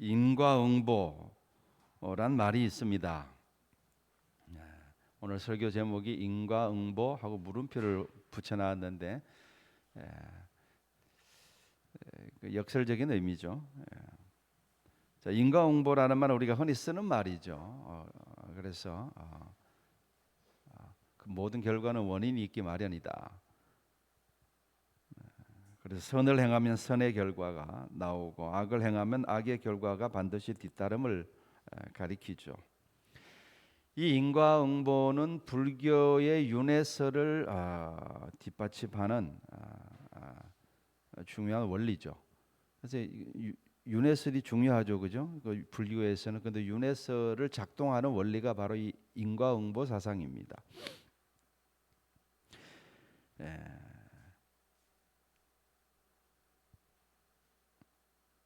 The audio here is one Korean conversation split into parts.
인과응보란 말이 있습니다. 오늘 설교 제목이 인과응보하고 물음표를 붙여놨는데 역설적인 의미죠. 자, 인과응보라는 말은 우리가 흔히 쓰는 말이죠. 그래서 그 모든 결과는 원인이 있기 마련이다. 그래서 선을 행하면 선의 결과가 나오고 악을 행하면 악의 결과가 반드시 뒤따름을 가리키죠. 이 인과응보는 불교의 윤회설을 뒷받침하는 중요한 원리죠. 그래서 윤회설이 중요하죠, 그죠? 그 불교에서는 근데 윤회설을 작동하는 원리가 바로 이 인과응보 사상입니다.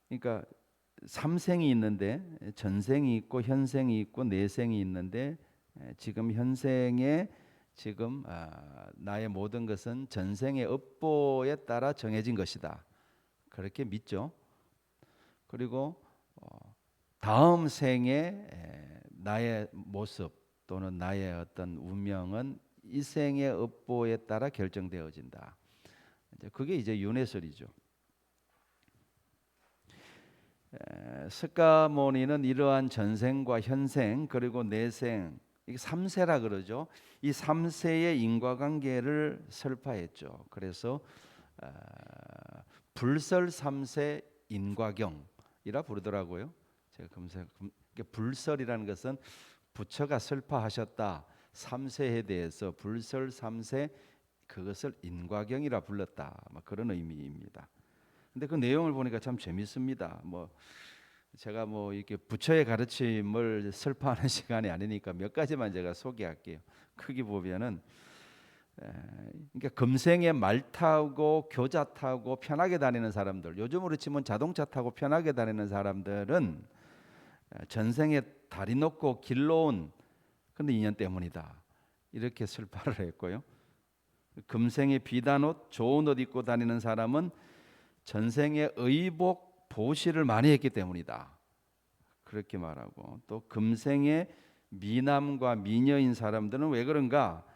그러니까 삼생이 있는데 전생이 있고 현생이 있고 내생이 있는데 지금 현생에 지금 나의 모든 것은 전생의 업보에 따라 정해진 것이다. 그렇게 믿죠. 그리고 다음 생에 나의 모습 또는 나의 어떤 운명은 이 생의 업보에 따라 결정되어진다. 그게 이제 윤회설이죠. 석가모니는 이러한 전생과 현생 그리고 내생, 이게 3세라 그러죠. 이 3세의 인과관계를 설파했죠. 그래서 불설 3세 인과경이라 부르더라고요. 제가 불설이라는 것은 부처가 설파하셨다. 3세에 대해서 불설 3세 그것을 인과경이라 불렀다. 그런 의미입니다. 근데 그 내용을 보니까 참 재밌습니다. 제가 이렇게 부처의 가르침을 설파하는 시간이 아니니까 몇 가지만 제가 소개할게요. 크게 보면은 그러니까 금생에 말 타고 교자 타고 편하게 다니는 사람들, 요즘으로 치면 자동차 타고 편하게 다니는 사람들은 전생에 다리 놓고 길 놓은 근데 인연 때문이다. 이렇게 설파를 했고요. 금생에 비단 옷, 좋은 옷 입고 다니는 사람은 전생에 의복, 보시를 많이 했기 때문이다. 그렇게 말하고 또 금생에 미남과 미녀인 사람들은 왜 그런가?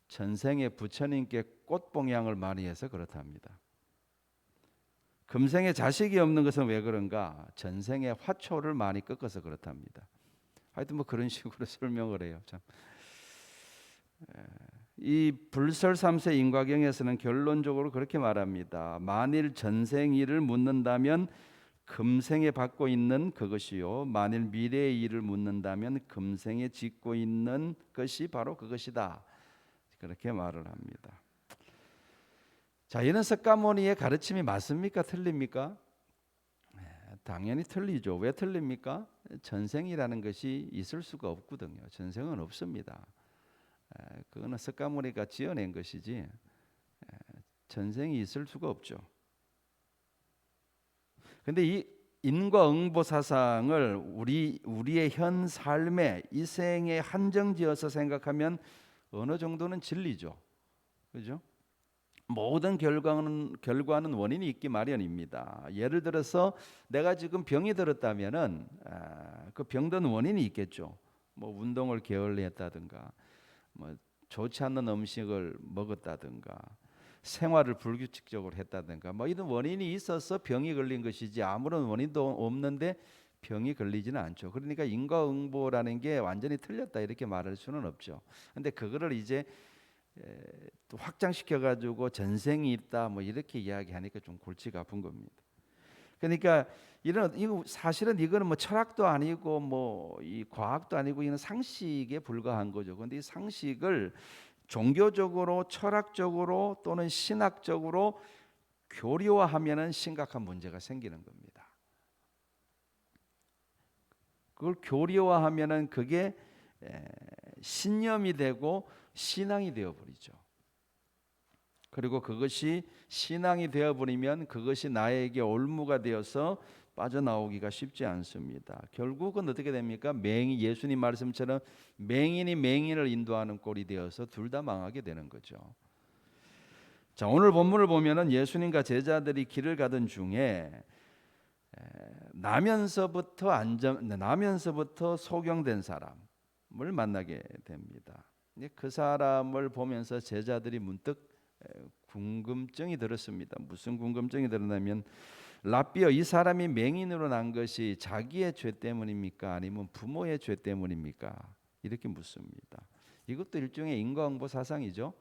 전생에 부처님께 꽃봉양을 많이 해서 그렇답니다. 금생에 자식이 없는 것은 왜 그런가? 전생에 화초를 많이 꺾어서 그렇답니다. 하여튼 그런 식으로 설명을 해요. 참. 이 불설 3세 인과경에서는 결론적으로 그렇게 말합니다. 만일 전생일을 묻는다면 금생에 받고 있는 그것이요, 만일 미래의 일을 묻는다면 금생에 짓고 있는 것이 바로 그것이다. 그렇게 말을 합니다. 자, 이런 석가모니의 가르침이 맞습니까? 틀립니까? 당연히 틀리죠. 왜 틀립니까? 전생이라는 것이 있을 수가 없거든요. 전생은 없습니다. 그거는 석가모니가 지어낸 것이지 전생이 있을 수가 없죠. 근데 이 인과응보 사상을 우리의 현 삶에 이 생에 한정지어서 생각하면 어느 정도는 진리죠. 그죠? 모든 결과는 원인이 있기 마련입니다. 예를 들어서 내가 지금 병이 들었다면은 그 병든 원인이 있겠죠. 운동을 게을리 했다든가 좋지 않는 음식을 먹었다든가 생활을 불규칙적으로 했다든가 이런 원인이 있어서 병이 걸린 것이지 아무런 원인도 없는데 병이 걸리지는 않죠. 그러니까 인과응보라는 게 완전히 틀렸다 이렇게 말할 수는 없죠. 근데 그거를 이제 또 확장시켜 가지고 전생이 있다 이렇게 이야기하니까 좀 골치가 아픈 겁니다. 그러니까 이거 사실은 이거는 철학도 아니고 이 과학도 아니고 이는 상식에 불과한 거죠. 그런데 이 상식을 종교적으로, 철학적으로 또는 신학적으로 교리화하면은 심각한 문제가 생기는 겁니다. 그걸 교리화하면은 그게 신념이 되고 신앙이 되어버리죠. 그리고 그것이 신앙이 되어버리면 그것이 나에게 올무가 되어서 빠져나오기가 쉽지 않습니다. 결국은 어떻게 됩니까? 예수님 말씀처럼 맹인이 맹인을 인도하는 꼴이 되어서 둘 다 망하게 되는 거죠. 자, 오늘 본문을 보면은 예수님과 제자들이 길을 가던 중에 나면서부터 소경된 사람을 만나게 됩니다. 그 사람을 보면서 제자들이 문득 궁금증이 들었습니다. 무슨 궁금증이 들었냐면, 랍비여, 이 사람이 맹인으로 난 것이 자기의 죄 때문입니까? 아니면 부모의 죄 때문입니까? 이렇게 묻습니다. 이것도 일종의 인과응보 사상이죠.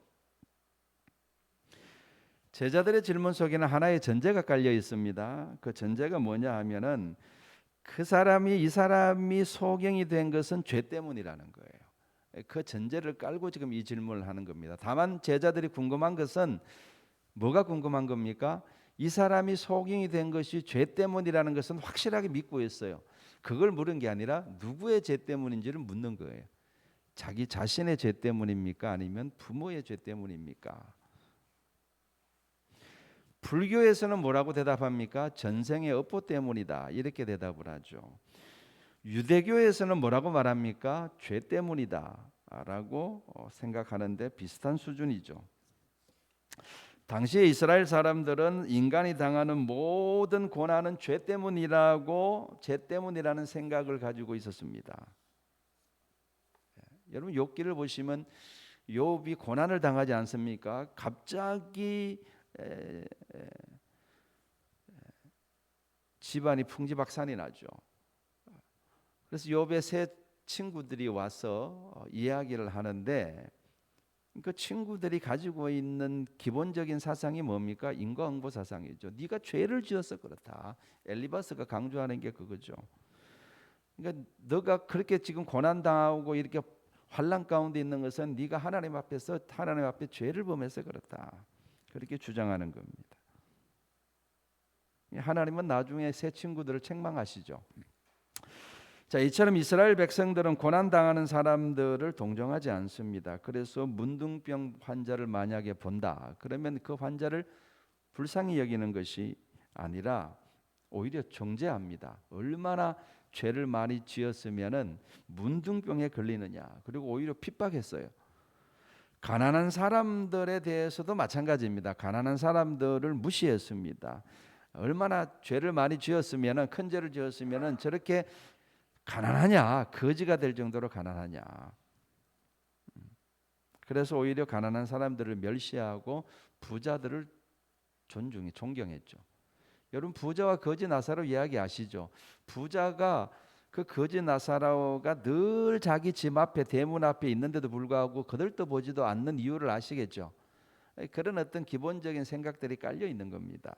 제자들의 질문 속에는 하나의 전제가 깔려 있습니다. 그 전제가 뭐냐 하면은 이 사람이 소경이 된 것은 죄 때문이라는 거예요. 그 전제를 깔고 지금 이 질문을 하는 겁니다. 다만 제자들이 궁금한 것은 뭐가 궁금한 겁니까? 이 사람이 소경이 된 것이 죄 때문이라는 것은 확실하게 믿고 있어요. 그걸 물은 게 아니라 누구의 죄 때문인지를 묻는 거예요. 자기 자신의 죄 때문입니까? 아니면 부모의 죄 때문입니까? 불교에서는 뭐라고 대답합니까? 전생의 업보 때문이다, 이렇게 대답을 하죠. 유대교에서는 뭐라고 말합니까? 죄 때문이다 라고 생각하는데 비슷한 수준이죠. 당시에 이스라엘 사람들은 인간이 당하는 모든 고난은 죄 때문이라는 생각을 가지고 있었습니다. 여러분 욥기를 보시면 욥이 고난을 당하지 않습니까? 갑자기 집안이 풍지박산이 나죠. 그래서 욥의 세 친구들이 와서 이야기를 하는데, 그 친구들이 가지고 있는 기본적인 사상이 뭡니까? 인과응보 사상이죠. 네가 죄를 지어서 그렇다. 엘리바스가 강조하는 게 그거죠. 그러니까 너가 그렇게 지금 고난 당하고 이렇게 환난 가운데 있는 것은 네가 하나님 앞에 죄를 범해서 그렇다. 그렇게 주장하는 겁니다. 하나님은 나중에 새 친구들을 책망하시죠. 자, 이처럼 이스라엘 백성들은 고난 당하는 사람들을 동정하지 않습니다. 그래서 문둥병 환자를 만약에 본다, 그러면 그 환자를 불쌍히 여기는 것이 아니라 오히려 정죄합니다. 얼마나 죄를 많이 지었으면은 문둥병에 걸리느냐. 그리고 오히려 핍박했어요. 가난한 사람들에 대해서도 마찬가지입니다. 가난한 사람들을 무시했습니다. 얼마나 죄를 많이 지었으면은, 큰 죄를 지었으면은 저렇게 가난하냐, 거지가 될 정도로 가난하냐. 그래서 오히려 가난한 사람들을 멸시하고 부자들을 존경했죠. 여러분 부자와 거지 나사로 이야기 아시죠? 부자가 그 거지 나사로가 늘 자기 집 앞에, 대문 앞에 있는데도 불구하고 거들떠보지도 않는 이유를 아시겠죠? 그런 어떤 기본적인 생각들이 깔려 있는 겁니다.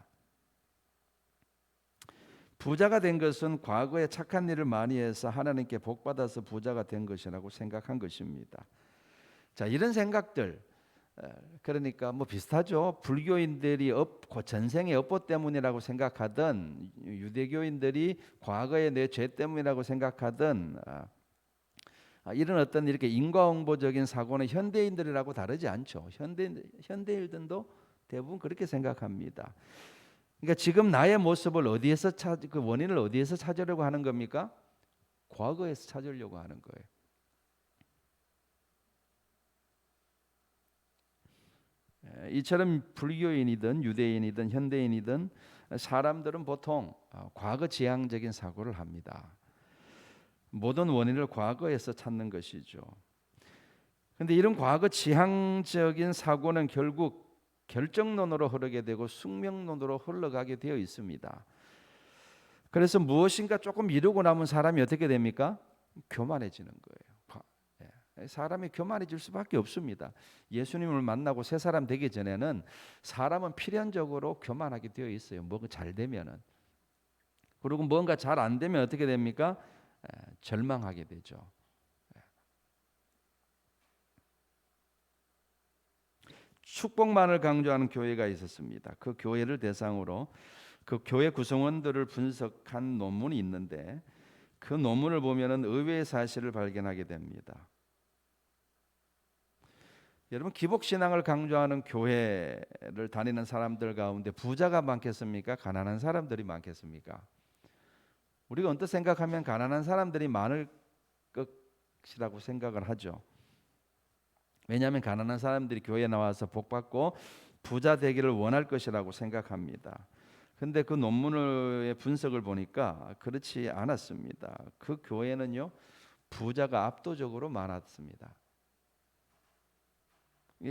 부자가 된 것은 과거에 착한 일을 많이 해서 하나님께 복받아서 부자가 된 것이라고 생각한 것입니다. 자, 이런 생각들, 그러니까 뭐 비슷하죠. 불교인들이 전생의 업보 때문이라고 생각하던, 유대교인들이 과거의 내 죄 때문이라고 생각하던 이런 어떤 이렇게 인과응보적인 사고는 현대인들이라고 다르지 않죠. 현대인들도 대부분 그렇게 생각합니다. 그러니까 지금 나의 모습을 그 원인을 어디에서 찾으려고 하는 겁니까? 과거에서 찾으려고 하는 거예요. 이처럼 불교인이든 유대인이든 현대인이든 사람들은 보통 과거 지향적인 사고를 합니다. 모든 원인을 과거에서 찾는 것이죠. 그런데 이런 과거 지향적인 사고는 결국 결정론으로 흐르게 되고 숙명론으로 흘러가게 되어 있습니다. 그래서 무엇인가 조금 이루고 남은 사람이 어떻게 됩니까? 교만해지는 거예요. 사람이 교만해질 수밖에 없습니다. 예수님을 만나고 새 사람 되기 전에는 사람은 필연적으로 교만하게 되어 있어요. 뭔가 잘 되면은. 그리고 뭔가 잘 안 되면 어떻게 됩니까? 절망하게 되죠. 축복만을 강조하는 교회가 있었습니다. 그 교회를 대상으로 그 교회 구성원들을 분석한 논문이 있는데, 그 논문을 보면은 의외의 사실을 발견하게 됩니다. 여러분 기복신앙을 강조하는 교회를 다니는 사람들 가운데 부자가 많겠습니까? 가난한 사람들이 많겠습니까? 우리가 언뜻 생각하면 가난한 사람들이 많을 것이라고 생각을 하죠. 왜냐하면 가난한 사람들이 교회에 나와서 복받고 부자 되기를 원할 것이라고 생각합니다. 근데 그 논문의 분석을 보니까 그렇지 않았습니다. 그 교회는요, 부자가 압도적으로 많았습니다.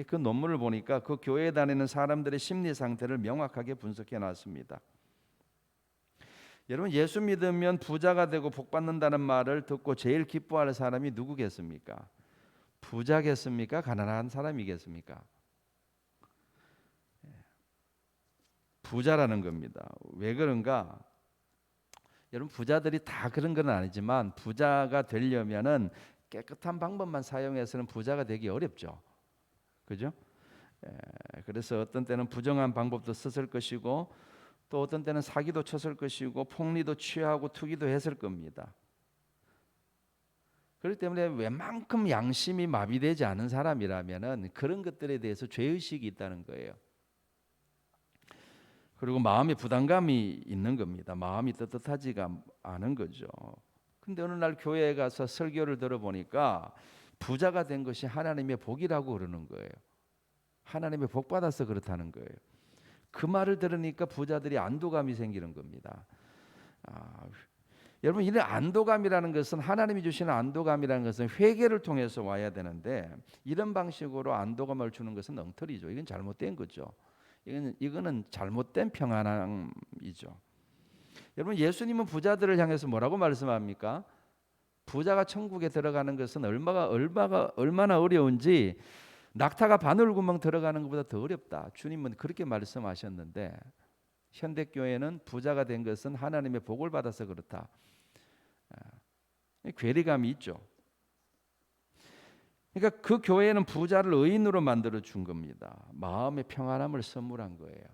그 논문을 보니까 그 교회에 다니는 사람들의 심리 상태를 명확하게 분석해 놨습니다. 여러분, 예수 믿으면 부자가 되고 복 받는다는 말을 듣고 제일 기뻐할 사람이 누구겠습니까? 부자겠습니까? 가난한 사람이겠습니까? 부자라는 겁니다. 왜 그런가? 여러분, 부자들이 다 그런 건 아니지만 부자가 되려면은 깨끗한 방법만 사용해서는 부자가 되기 어렵죠. 그죠? 그래서 어떤 때는 부정한 방법도 썼을 것이고 또 어떤 때는 사기도 쳤을 것이고 폭리도 취하고 투기도 했을 겁니다. 그렇기 때문에 웬만큼 양심이 마비되지 않은 사람이라면은 그런 것들에 대해서 죄의식이 있다는 거예요. 그리고 마음에 부담감이 있는 겁니다. 마음이 떳떳하지가 않은 거죠. 근데 어느 날 교회에 가서 설교를 들어보니까 부자가 된 것이 하나님의 복이라고 그러는 거예요. 하나님의 복 받아서 그렇다는 거예요. 그 말을 들으니까 부자들이 안도감이 생기는 겁니다. 여러분, 이런 안도감이라는 것은, 하나님이 주시는 안도감이라는 것은 회개를 통해서 와야 되는데 이런 방식으로 안도감을 주는 것은 엉터리죠. 이건 잘못된 거죠. 이거는 잘못된 평안함이죠. 여러분, 예수님은 부자들을 향해서 뭐라고 말씀합니까? 부자가 천국에 들어가는 것은 얼마나 어려운지 낙타가 바늘구멍 들어가는 것보다 더 어렵다. 주님은 그렇게 말씀하셨는데 현대교회는 부자가 된 것은 하나님의 복을 받아서 그렇다. 괴리감이 있죠. 그러니까 그 교회는 부자를 의인으로 만들어 준 겁니다. 마음의 평안함을 선물한 거예요.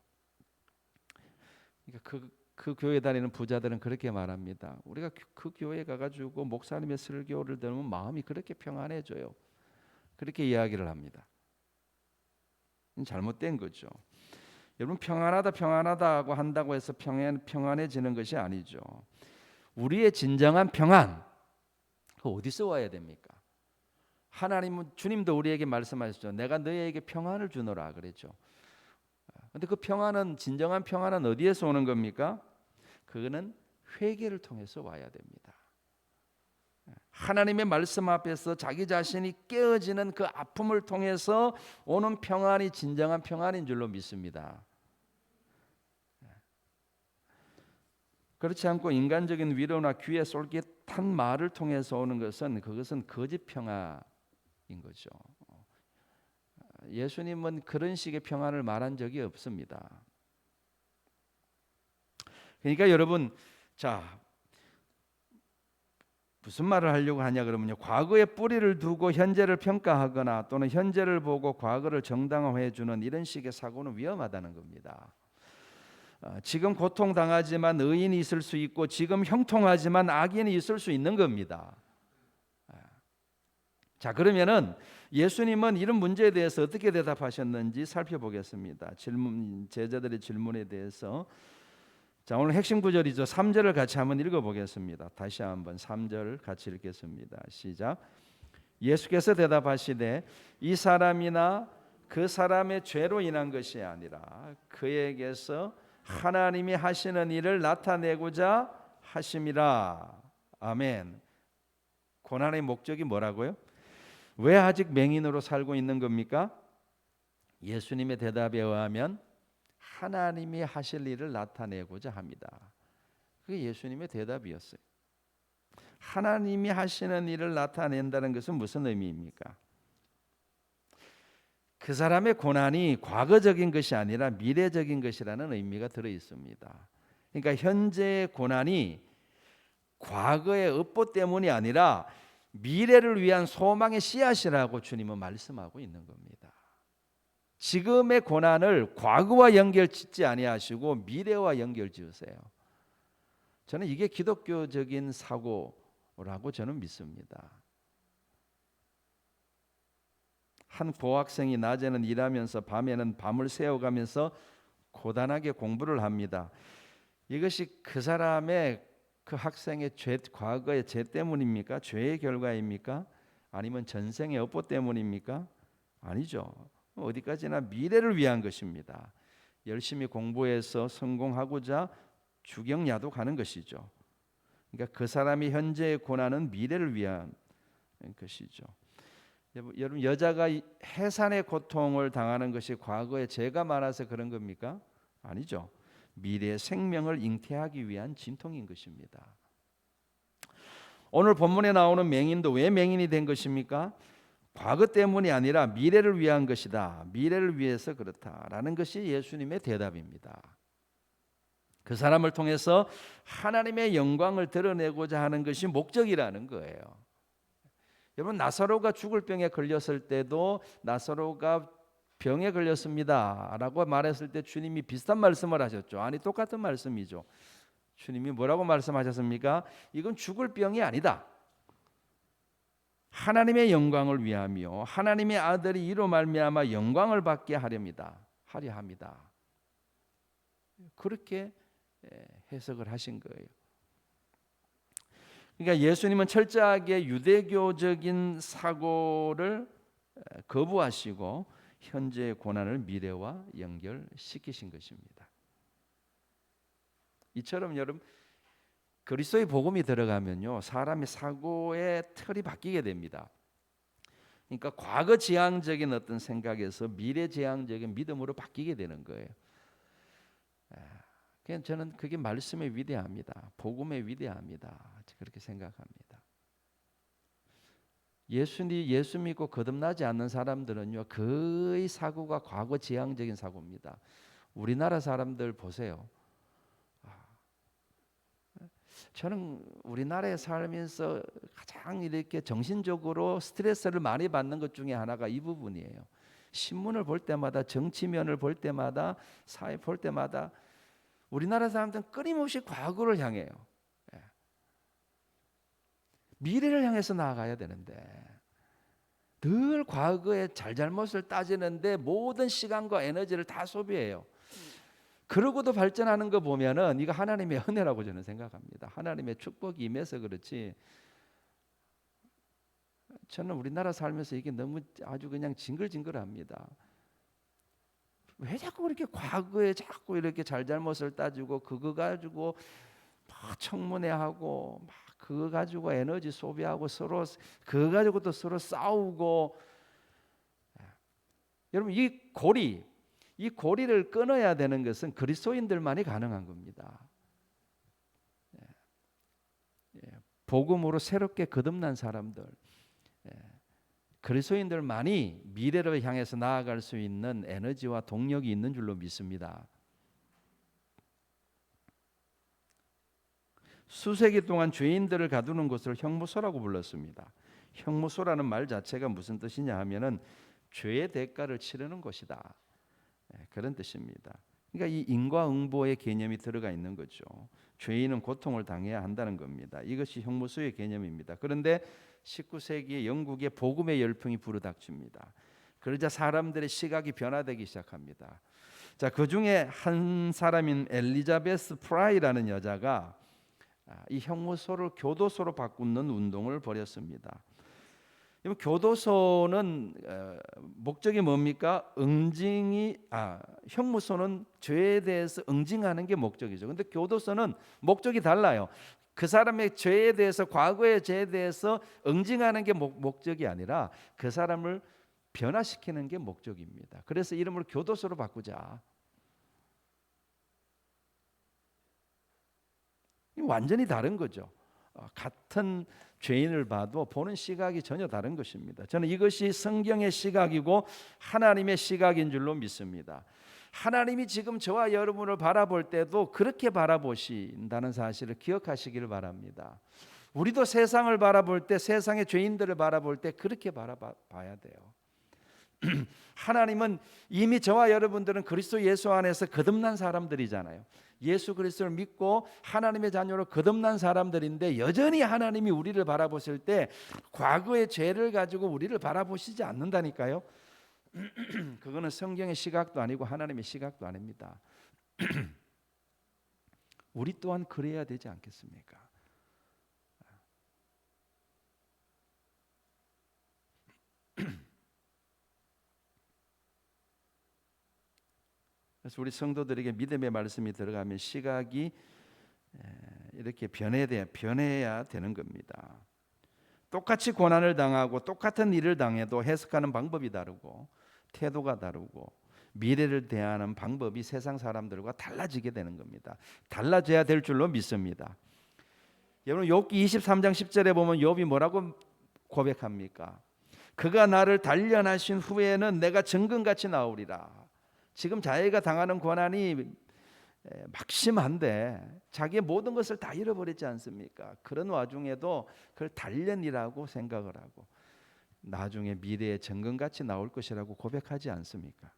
그러니까 그 교회 다니는 부자들은 그렇게 말합니다. 우리가 그 교회 가가지고 목사님의 설교를 들으면 마음이 그렇게 평안해져요. 그렇게 이야기를 합니다. 잘못된 거죠. 여러분, 평안하다고 한다고 해서 평안해지는 것이 아니죠. 우리의 진정한 평안, 그 어디서 와야 됩니까? 하나님은, 주님도 우리에게 말씀하셨죠. 내가 너희에게 평안을 주노라 그랬죠. 근데 그 평안은, 진정한 평안은 어디에서 오는 겁니까? 그거는 회개를 통해서 와야 됩니다. 하나님의 말씀 앞에서 자기 자신이 깨어지는 그 아픔을 통해서 오는 평안이 진정한 평안인 줄로 믿습니다. 그렇지 않고 인간적인 위로나 귀에 솔깃한 말을 통해서 오는 것은, 그것은 거짓 평안인 거죠. 예수님은 그런 식의 평안을 말한 적이 없습니다. 그러니까 여러분, 자, 무슨 말을 하려고 하냐 그러면요, 과거의 뿌리를 두고 현재를 평가하거나 또는 현재를 보고 과거를 정당화해 주는 이런 식의 사고는 위험하다는 겁니다. 지금 고통당하지만 의인이 있을 수 있고 지금 형통하지만 악인이 있을 수 있는 겁니다. 자, 그러면은 예수님은 이런 문제에 대해서 어떻게 대답하셨는지 살펴보겠습니다. 제자들의 질문에 대해서. 자, 오늘 핵심 구절이죠. 3절을 같이 한번 읽어보겠습니다. 다시 한번 3절 같이 읽겠습니다. 시작. 예수께서 대답하시되 이 사람이나 그 사람의 죄로 인한 것이 아니라 그에게서 하나님이 하시는 일을 나타내고자 하심이라. 아멘. 고난의 목적이 뭐라고요? 왜 아직 맹인으로 살고 있는 겁니까? 예수님의 대답에 의하면 하나님이 하실 일을 나타내고자 합니다. 그게 예수님의 대답이었어요. 하나님이 하시는 일을 나타낸다는 것은 무슨 의미입니까? 그 사람의 고난이 과거적인 것이 아니라 미래적인 것이라는 의미가 들어 있습니다. 그러니까 현재의 고난이 과거의 업보 때문이 아니라 미래를 위한 소망의 씨앗이라고 주님은 말씀하고 있는 겁니다. 지금의 고난을 과거와 연결짓지 아니하시고 미래와 연결지으세요. 저는 이게 기독교적인 사고라고 저는 믿습니다. 한 고학생이 낮에는 일하면서 밤에는 밤을 새워가면서 고단하게 공부를 합니다. 이것이 그 사람의, 그 학생의 과거의 죄 때문입니까? 죄의 결과입니까? 아니면 전생의 업보 때문입니까? 아니죠. 어디까지나 미래를 위한 것입니다. 열심히 공부해서 성공하고자 주경야도 가는 것이죠. 그러니까 그 사람이 현재의 고난은 미래를 위한 것이죠. 여러분, 여자가 해산의 고통을 당하는 것이 과거에 죄가 많아서 그런 겁니까? 아니죠. 미래의 생명을 잉태하기 위한 진통인 것입니다. 오늘 본문에 나오는 맹인도 왜 맹인이 된 것입니까? 과거 때문이 아니라 미래를 위한 것이다. 미래를 위해서 그렇다라는 것이 예수님의 대답입니다. 그 사람을 통해서 하나님의 영광을 드러내고자 하는 것이 목적이라는 거예요. 여러분, 나사로가 죽을 병에 걸렸을 때도 나사로가 병에 걸렸습니다 라고 말했을 때 주님이 비슷한 말씀을 하셨죠. 아니, 똑같은 말씀이죠. 주님이 뭐라고 말씀하셨습니까? 이건 죽을 병이 아니다. 하나님의 영광을 위하며 하나님의 아들이 이로 말미암아 영광을 받게 하려 합니다. 그렇게 해석을 하신 거예요. 그러니까 예수님은 철저하게 유대교적인 사고를 거부하시고 현재의 고난을 미래와 연결시키신 것입니다. 이처럼 여러분, 그리스도의 복음이 들어가면요, 사람의 사고의 틀이 바뀌게 됩니다. 그러니까 과거 지향적인 어떤 생각에서 미래 지향적인 믿음으로 바뀌게 되는 거예요. 그냥 저는 그게 말씀의 위대함이다, 복음의 위대함이다, 그렇게 생각합니다. 예수 믿고 거듭나지 않는 사람들은요, 거의 사고가 과거 지향적인 사고입니다. 우리나라 사람들 보세요. 저는 우리나라에 살면서 가장 이렇게 정신적으로 스트레스를 많이 받는 것 중에 하나가 이 부분이에요. 신문을 볼 때마다, 정치면을 볼 때마다, 사회 볼 때마다 우리나라 사람들은 끊임없이 과거를 향해요. 미래를 향해서 나아가야 되는데 늘 과거의 잘잘못을 따지는데 모든 시간과 에너지를 다 소비해요. 그러고도 발전하는 거 보면은 이거 하나님의 은혜라고 저는 생각합니다. 하나님의 축복이 임해서 그렇지. 저는 우리나라 살면서 이게 너무 아주 그냥 징글징글합니다. 왜 자꾸 그렇게 과거에 자꾸 이렇게 잘잘못을 따지고 그거 가지고 막 청문회하고 막 그거 가지고 에너지 소비하고 서로 그거 가지고 또 서로 싸우고. 여러분, 이 고리를 끊어야 되는 것은 그리스도인들만이 가능한 겁니다. 복음으로 새롭게 거듭난 사람들, 그리스도인들만이 미래를 향해서 나아갈 수 있는 에너지와 동력이 있는 줄로 믿습니다. 수세기 동안 죄인들을 가두는 곳을 형무소라고 불렀습니다. 형무소라는 말 자체가 무슨 뜻이냐 하면은 죄의 대가를 치르는 곳이다, 그런 뜻입니다. 그러니까 이 인과응보의 개념이 들어가 있는 거죠. 죄인은 고통을 당해야 한다는 겁니다. 이것이 형무소의 개념입니다. 그런데 19세기에 영국의 복음의 열풍이 불어닥칩니다. 그러자 사람들의 시각이 변화되기 시작합니다. 자, 그 중에 한 사람인 엘리자베스 프라이라는 여자가 이 형무소를 교도소로 바꾸는 운동을 벌였습니다. 교도소는 목적이 뭡니까? 형무소는 죄에 대해서 응징하는 게 목적이죠. 근데 교도소는 목적이 달라요. 그 사람의 죄에 대해서, 과거의 죄에 대해서 응징하는 게 목적이 아니라 그 사람을 변화시키는 게 목적입니다. 그래서 이름을 교도소로 바꾸자. 완전히 다른 거죠. 같은 죄인을 봐도 보는 시각이 전혀 다른 것입니다. 저는 이것이 성경의 시각이고 하나님의 시각인 줄로 믿습니다. 하나님이 지금 저와 여러분을 바라볼 때도 그렇게 바라보신다는 사실을 기억하시기를 바랍니다. 우리도 세상을 바라볼 때, 세상의 죄인들을 바라볼 때 그렇게 바라봐야 돼요. 하나님은 이미 저와 여러분들은 그리스도 예수 안에서 거듭난 사람들이잖아요. 예수 그리스도를 믿고 하나님의 자녀로 거듭난 사람들인데 여전히 하나님이 우리를 바라보실 때 과거의 죄를 가지고 우리를 바라보시지 않는다니까요. 그거는 성경의 시각도 아니고 하나님의 시각도 아닙니다. 우리 또한 그래야 되지 않겠습니까? 그래서 우리 성도들에게 믿음의 말씀이 들어가면 시각이 이렇게 변해야 되는 겁니다. 똑같이 고난을 당하고 똑같은 일을 당해도 해석하는 방법이 다르고 태도가 다르고 미래를 대하는 방법이 세상 사람들과 달라지게 되는 겁니다. 달라져야 될 줄로 믿습니다. 여러분 욥기 23장 10절에 보면 욥이 뭐라고 고백합니까? 그가 나를 단련하신 후에는 내가 정금같이 나오리라. 지금 자기가 당하는 고난이 막심한데 자기의 모든 것을 다 잃어버리지 않습니까? 그런 와중에도 그걸 단련이라고 생각을 하고 나중에 미래에 정금같이 나올 것이라고 고백하지 않습니까?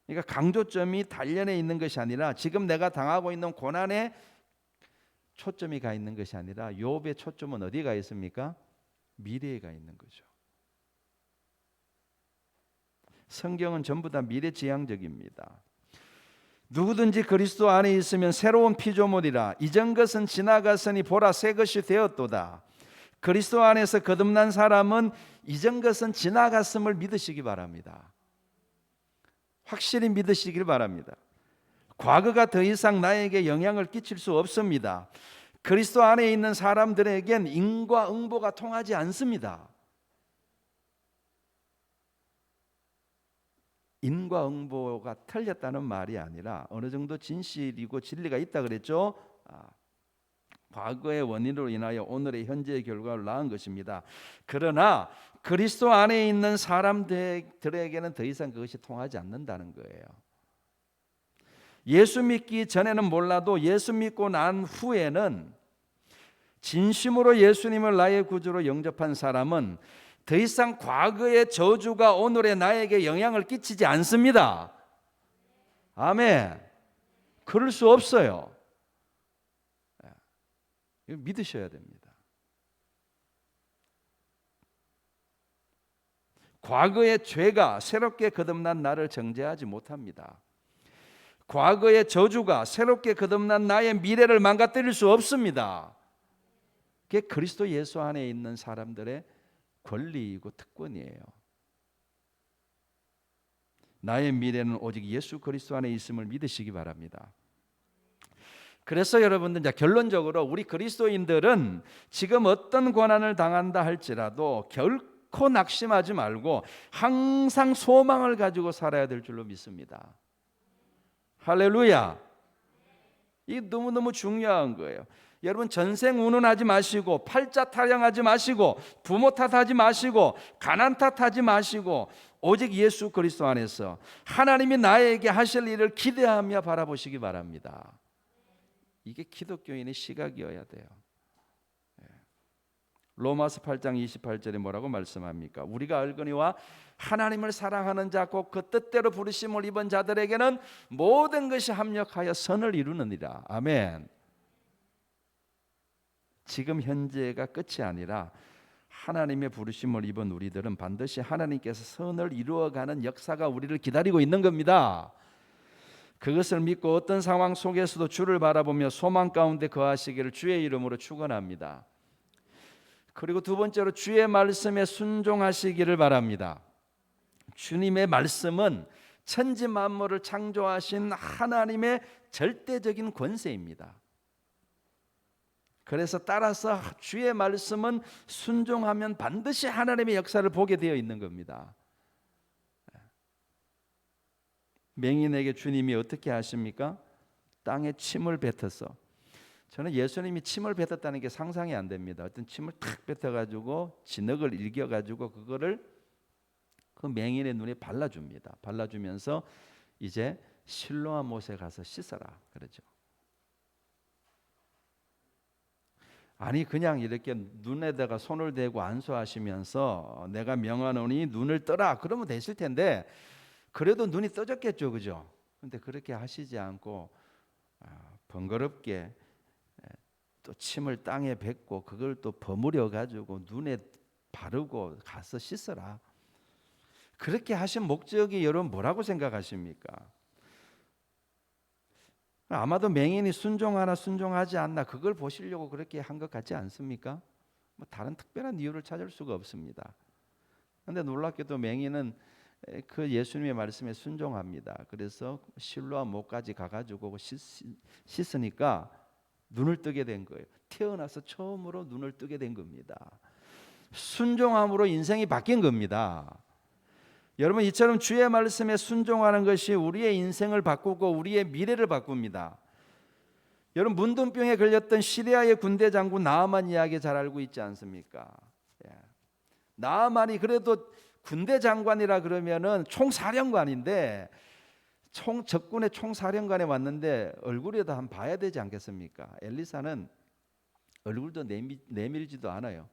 그러니까 강조점이 단련에 있는 것이 아니라 지금 내가 당하고 있는 고난에 초점이 가 있는 것이 아니라 욥의 초점은 어디에 가 있습니까? 미래에 가 있는 거죠. 성경은 전부 다 미래지향적입니다. 누구든지 그리스도 안에 있으면 새로운 피조물이라 이전 것은 지나갔으니 보라 새 것이 되었도다. 그리스도 안에서 거듭난 사람은 이전 것은 지나갔음을 믿으시기 바랍니다. 확실히 믿으시길 바랍니다. 과거가 더 이상 나에게 영향을 끼칠 수 없습니다. 그리스도 안에 있는 사람들에겐 인과응보가 통하지 않습니다. 인과응보가 틀렸다는 말이 아니라 어느 정도 진실이고 진리가 있다 그랬죠. 과거의 원인으로 인하여 오늘의 현재의 결과를 낳은 것입니다. 그러나 그리스도 안에 있는 사람들에게는 더 이상 그것이 통하지 않는다는 거예요. 예수 믿기 전에는 몰라도 예수 믿고 난 후에는 진심으로 예수님을 나의 구주로 영접한 사람은 더 이상 과거의 저주가 오늘의 나에게 영향을 끼치지 않습니다. 아멘. 그럴 수 없어요. 이거 믿으셔야 됩니다. 과거의 죄가 새롭게 거듭난 나를 정죄하지 못합니다. 과거의 저주가 새롭게 거듭난 나의 미래를 망가뜨릴 수 없습니다. 그게 그리스도 예수 안에 있는 사람들의 권리이고 특권이에요. 나의 미래는 오직 예수 그리스도 안에 있음을 믿으시기 바랍니다. 그래서 여러분들 이제 결론적으로 우리 그리스도인들은 지금 어떤 고난을 당한다 할지라도 결코 낙심하지 말고 항상 소망을 가지고 살아야 될 줄로 믿습니다. 할렐루야. 이 너무너무 중요한 거예요. 여러분 전생 운운하지 마시고 팔자 타령하지 마시고 부모 탓하지 마시고 가난 탓하지 마시고 오직 예수 그리스도 안에서 하나님이 나에게 하실 일을 기대하며 바라보시기 바랍니다. 이게 기독교인의 시각이어야 돼요. 로마서 8장 28절에 뭐라고 말씀합니까? 우리가 알거니와 하나님을 사랑하는 자 곧 그 뜻대로 부르심을 입은 자들에게는 모든 것이 합력하여 선을 이루느니라. 아멘. 지금 현재가 끝이 아니라 하나님의 부르심을 입은 우리들은 반드시 하나님께서 선을 이루어가는 역사가 우리를 기다리고 있는 겁니다. 그것을 믿고 어떤 상황 속에서도 주를 바라보며 소망 가운데 거하시기를 주의 이름으로 축원합니다. 그리고 두 번째로 주의 말씀에 순종하시기를 바랍니다. 주님의 말씀은 천지 만물을 창조하신 하나님의 절대적인 권세입니다. 그래서 따라서 주의 말씀은 순종하면 반드시 하나님의 역사를 보게 되어 있는 겁니다. 맹인에게 주님이 어떻게 하십니까? 땅에 침을 뱉어서. 저는 예수님이 침을 뱉었다는 게 상상이 안 됩니다. 어떤 침을 탁 뱉어가지고 진흙을 일겨가지고 그거를 그 맹인의 눈에 발라줍니다. 발라주면서 이제 실로암 못에 가서 씻어라 그러죠. 아니 그냥 이렇게 눈에다가 손을 대고 안수하시면서 내가 명하노니 눈을 떠라 그러면 되실 텐데 그래도 눈이 떠졌겠죠, 그죠? 근데 그렇게 하시지 않고 번거롭게 또 침을 땅에 뱉고 그걸 또 버무려 가지고 눈에 바르고 가서 씻어라. 그렇게 하신 목적이 여러분 뭐라고 생각하십니까? 아마도 맹인이 순종하나 순종하지 않나 그걸 보시려고 그렇게 한 것 같지 않습니까? 뭐 다른 특별한 이유를 찾을 수가 없습니다. 그런데 놀랍게도 맹인은 그 예수님의 말씀에 순종합니다. 그래서 실로암 목까지 가가지고 씻으니까 눈을 뜨게 된 거예요. 태어나서 처음으로 눈을 뜨게 된 겁니다. 순종함으로 인생이 바뀐 겁니다. 여러분, 이처럼 주의 말씀에 순종하는 것이 우리의 인생을 바꾸고 우리의 미래를 바꿉니다. 여러분, 문둥병에 걸렸던 시리아의 군대 장군 나아만 이야기 잘 알고 있지 않습니까? 나아만이 그래도 군대 장관이라 그러면은 총사령관인데, 적군의 총사령관에 왔는데 얼굴에도 한번 봐야 되지 않겠습니까? 엘리사는 얼굴도 내밀지도 않아요.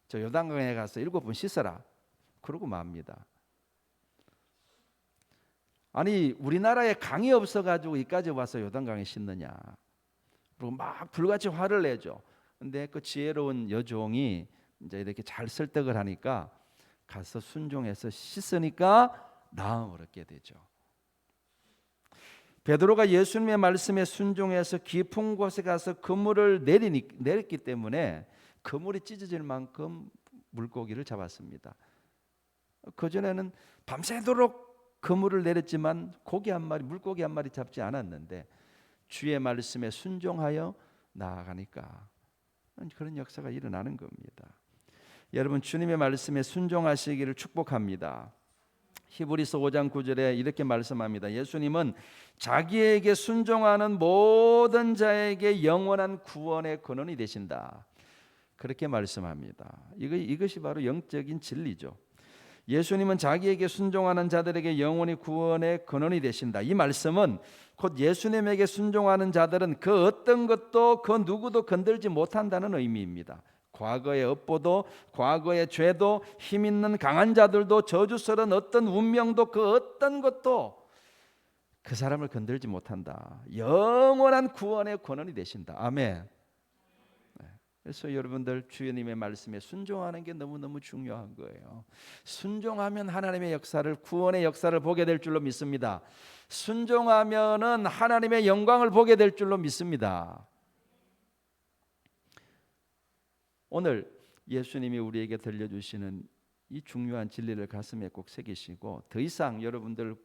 저 요단강에 가서 7번 씻어라 그러고 맙니다. 아니, 우리나라에 강이 없어가지고 이까지 와서 요단강에 씻느냐? 그리고 막 불같이 화를 내죠. 근데 그 지혜로운 여종이 이제 이렇게 잘 설득을 하니까 가서 순종해서 씻으니까 나음을 얻게 되죠. 베드로가 예수님의 말씀에 순종해서 깊은 곳에 가서 그물을 내렸기 때문에 그물이 찢어질 만큼 물고기를 잡았습니다. 그전에는 밤새도록 그물을 내렸지만 물고기 한 마리 잡지 않았는데 주의 말씀에 순종하여 나아가니까 그런 역사가 일어나는 겁니다. 여러분, 주님의 말씀에 순종하시기를 축복합니다. 히브리서 5장 9절에 이렇게 말씀합니다. 예수님은 자기에게 순종하는 모든 자에게 영원한 구원의 근원이 되신다. 그렇게 말씀합니다. 이것이 바로 영적인 진리죠. 예수님은 자기에게 순종하는 자들에게 영원히 구원의 근원이 되신다. 이 말씀은 곧 예수님에게 순종하는 자들은 그 어떤 것도 그 누구도 건들지 못한다는 의미입니다. 과거의 업보도, 과거의 죄도, 힘 있는 강한 자들도, 저주스러운 어떤 운명도, 그 어떤 것도 그 사람을 건들지 못한다. 영원한 구원의 권한이 되신다. 아멘. 그래서 여러분들 주님의 말씀에 순종하는 게 너무너무 중요한 거예요. 순종하면 하나님의 역사를, 구원의 역사를 보게 될 줄로 믿습니다. 순종하면은 하나님의 영광을 보게 될 줄로 믿습니다. 오늘 예수님이 우리에게 들려주시는 이 중요한 진리를 가슴에 꼭 새기시고, 더 이상 여러분들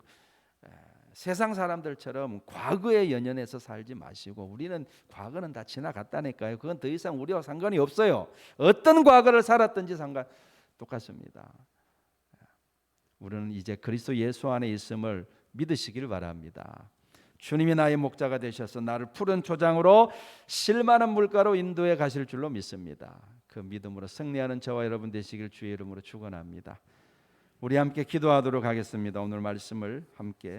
세상 사람들처럼 과거에 연연해서 살지 마시고, 우리는 과거는 다 지나갔다니까요. 그건 더 이상 우리와 상관이 없어요. 어떤 과거를 살았든지 똑같습니다. 우리는 이제 그리스도 예수 안에 있음을 믿으시길 바랍니다. 주님이 나의 목자가 되셔서 나를 푸른 초장으로 실만한 물가로 인도해 가실 줄로 믿습니다. 그 믿음으로 승리하는 저와 여러분 되시길 주의 이름으로 축원합니다. 우리 함께 기도하도록 하겠습니다. 오늘 말씀을 함께